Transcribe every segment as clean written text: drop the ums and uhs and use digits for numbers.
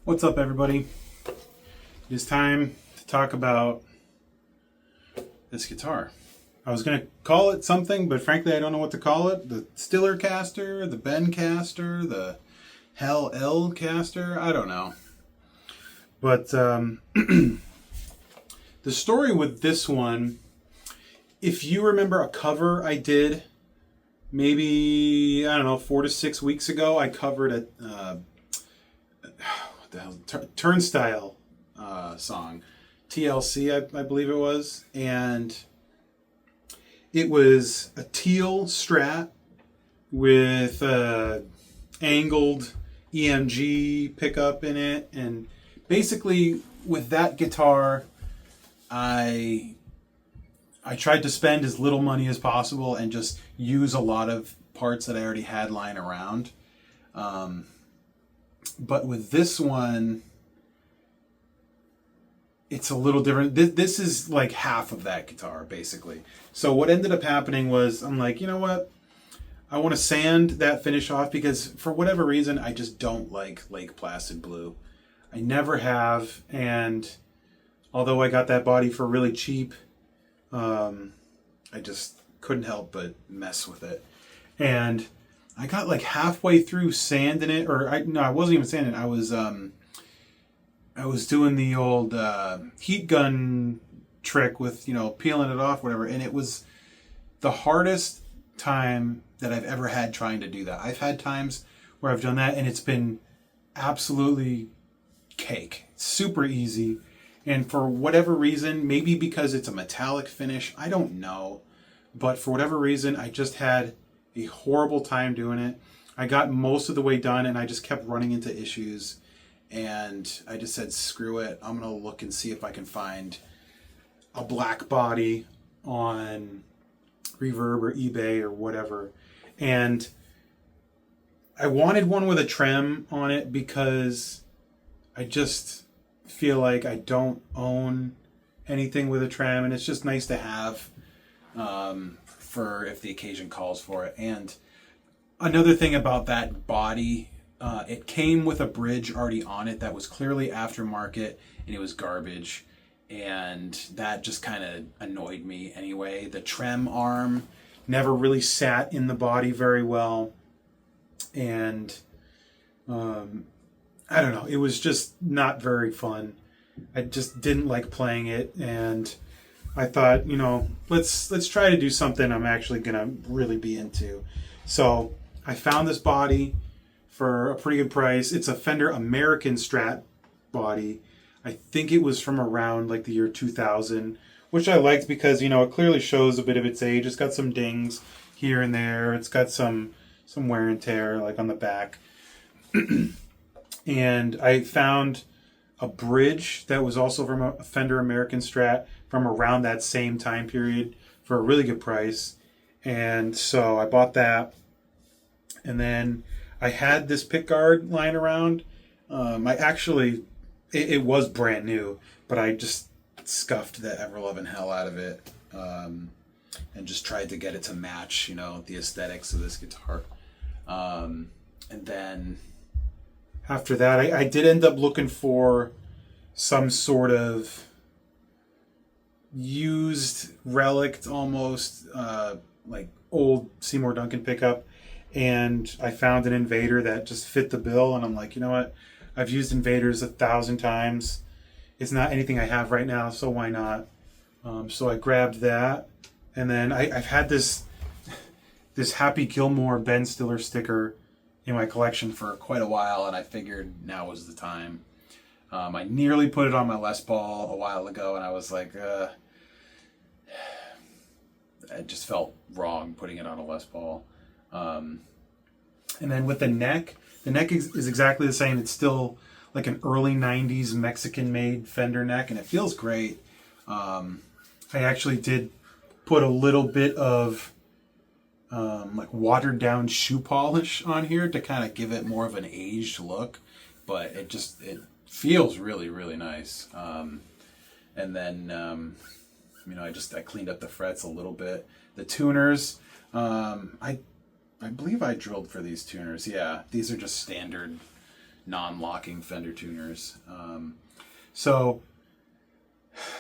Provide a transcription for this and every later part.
What's up, everybody? It is time to talk about this guitar. I was going to call it something, but frankly I don't know what to call it. The Stiller caster, the Ben caster, the Hell L caster, I don't know. But the story with this one, if you remember a cover I did maybe, I don't know, 4 to 6 weeks ago, I covered a Turnstile song, TLC, I believe it was, and it was a teal Strat with a angled EMG pickup in it, and basically with that guitar, I tried to spend as little money as possible and just use a lot of parts that I already had lying around. But with this one, it's a little different. This is like half of that guitar, basically. So what ended up happening was, I'm like, you know what? I want to sand that finish off because for whatever reason, I just don't like Lake Placid Blue. I never have, and although I got that body for really cheap, I just couldn't help but mess with it. And I got like halfway through sanding it, I wasn't even sanding it. I was doing the old heat gun trick with, peeling it off, whatever, and it was the hardest time that I've ever had trying to do that. I've had times where I've done that and it's been absolutely cake. Super easy. And for whatever reason, maybe because it's a metallic finish, I don't know. But for whatever reason, I just had a horrible time doing it. I got most of the way done and I just kept running into issues. And I just said, screw it. I'm going to look and see if I can find a black body on Reverb or eBay or whatever. And I wanted one with a trem on it because I just feel like I don't own anything with a trem, and it's just nice to have for if the occasion calls for it. And another thing about that body, it came with a bridge already on it that was clearly aftermarket, and it was garbage, and that just kind of annoyed me anyway. The trem arm never really sat in the body very well, and I don't know, it was just not very fun. I just didn't like playing it, and I thought, let's try to do something I'm actually gonna really be into. So I found this body for a pretty good price. It's a Fender American Strat body. I think it was from around like the year 2000, which I liked because, it clearly shows a bit of its age. It's got some dings here and there. It's got some wear and tear like on the back. And I found a bridge that was also from a Fender American Strat from around that same time period for a really good price. And so I bought that. And then I had this pickguard lying around. It was brand new, but I just scuffed the ever-loving hell out of it and just tried to get it to match, the aesthetics of this guitar. And then after that, I did end up looking for some sort of used relic, almost like old Seymour Duncan pickup, and I found an Invader that just fit the bill, and I'm like, you know what? I've used Invaders 1,000 times. It's not anything I have right now, so why not? So I grabbed that, and then I've had this Happy Gilmore Ben Stiller sticker in my collection for quite a while, and I figured now was the time. I nearly put it on my Les Paul a while ago, and I was like, it just felt wrong putting it on a Les Paul. And then with the neck is exactly the same. It's still like an early 90s Mexican-made Fender neck, and it feels great. I actually did put a little bit of like watered down shoe polish on here to kind of give it more of an aged look, but it feels really, really nice. And then I cleaned up the frets a little bit. The tuners, I believe I drilled for these tuners. Yeah, these are just standard non-locking Fender tuners. So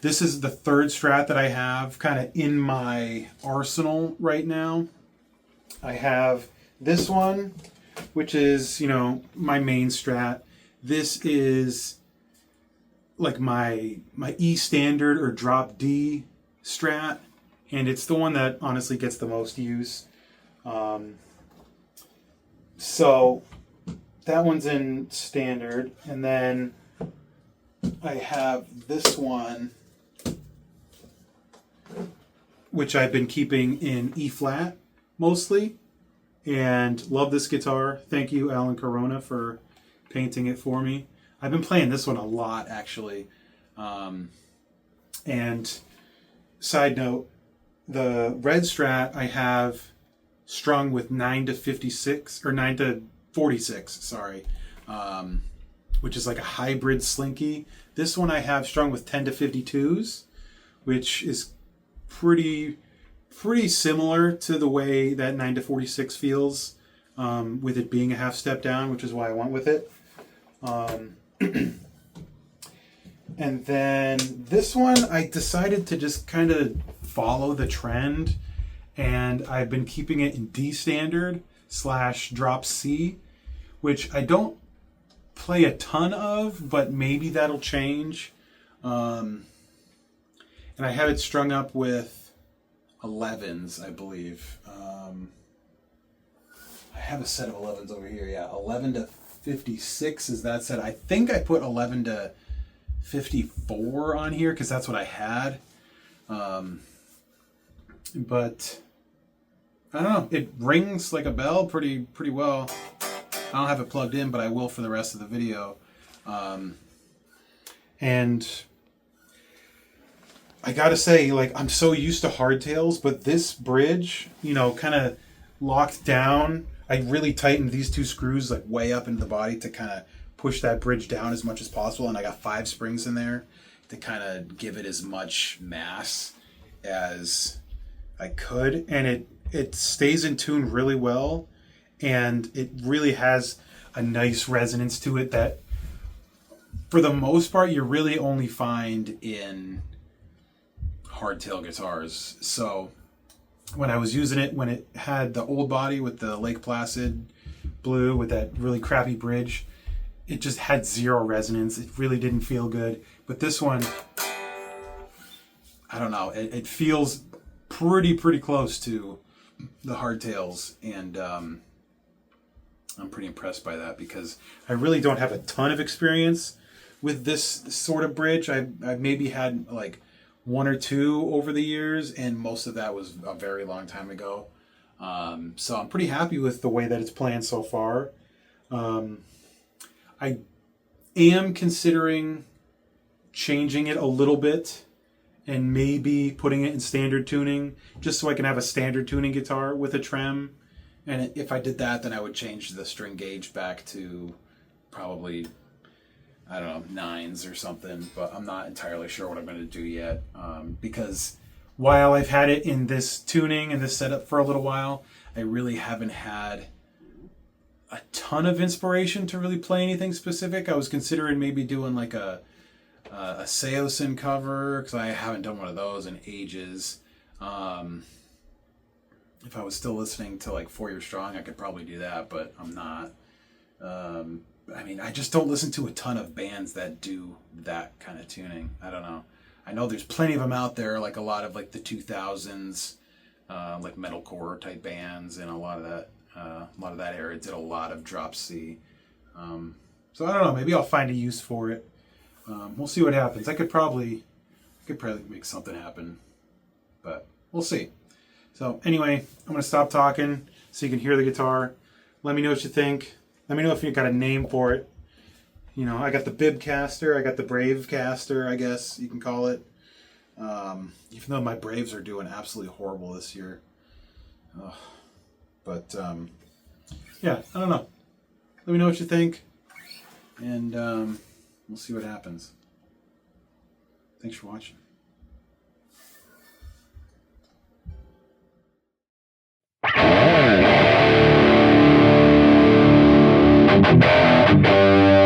this is the third Strat that I have kind of in my arsenal right now. I have this one, which is, you know, my main Strat. This is like my E standard or drop D Strat, and it's the one that honestly gets the most use. So that one's in standard, and then I have this one, which I've been keeping in E flat mostly, and love this guitar. Thank you, Alan Corona, for painting it for me. I've been playing this one a lot, actually. And side note, the red Strat I have strung with 9 to 56, or 9 to 46, sorry, which is like a hybrid Slinky. This one I have strung with 10 to 52s, which is pretty similar to the way that 9 to 46 feels, with it being a half step down, which is why I went with it. And then this one, I decided to just kind of follow the trend, and I've been keeping it in D standard / drop C, which I don't play a ton of, but maybe that'll change. And I have it strung up with 11s, I believe. I have a set of 11s over here. Yeah, 11 to 56 is that set. I think I put 11 to 54 on here because that's what I had. But I don't know. It rings like a bell pretty well. I don't have it plugged in, but I will for the rest of the video. And I gotta say, like, I'm so used to hardtails, but this bridge, you know, kind of locked down. I really tightened these two screws like way up into the body to kind of push that bridge down as much as possible, and I got 5 springs in there to kind of give it as much mass as I could, and it stays in tune really well, and it really has a nice resonance to it that for the most part you really only find in hardtail guitars. So when I was using it, when it had the old body with the Lake Placid blue with that really crappy bridge, it just had 0 resonance. It really didn't feel good. But this one, I don't know, it feels pretty close to the hardtails, and I'm pretty impressed by that because I really don't have a ton of experience with this sort of bridge. I've maybe had like 1 or 2 over the years, and most of that was a very long time ago. So I'm pretty happy with the way that it's playing so far. I am considering changing it a little bit and maybe putting it in standard tuning just so I can have a standard tuning guitar with a trem. And if I did that, then I would change the string gauge back to probably, I don't know, 9s or something, but I'm not entirely sure what I'm going to do yet, because while I've had it in this tuning and this setup for a little while, I really haven't had a ton of inspiration to really play anything specific. I was considering maybe doing like a Seosin cover, because I haven't done one of those in ages. If I was still listening to like 4 Year Strong, I could probably do that, but I'm not. I mean, I just don't listen to a ton of bands that do that kind of tuning. I don't know. I know there's plenty of them out there, like a lot of like the 2000s, like metalcore type bands, and a lot of that era did a lot of drop C. So I don't know. Maybe I'll find a use for it. We'll see what happens. I could probably make something happen, but we'll see. So anyway, I'm gonna stop talking so you can hear the guitar. Let me know what you think. Let me know if you got a name for it. You know, I got the bib caster, I got the brave caster, I guess you can call it. Even though my Braves are doing absolutely horrible this year. But yeah, I don't know. Let me know what you think, and we'll see what happens. Thanks for watching. Thank you.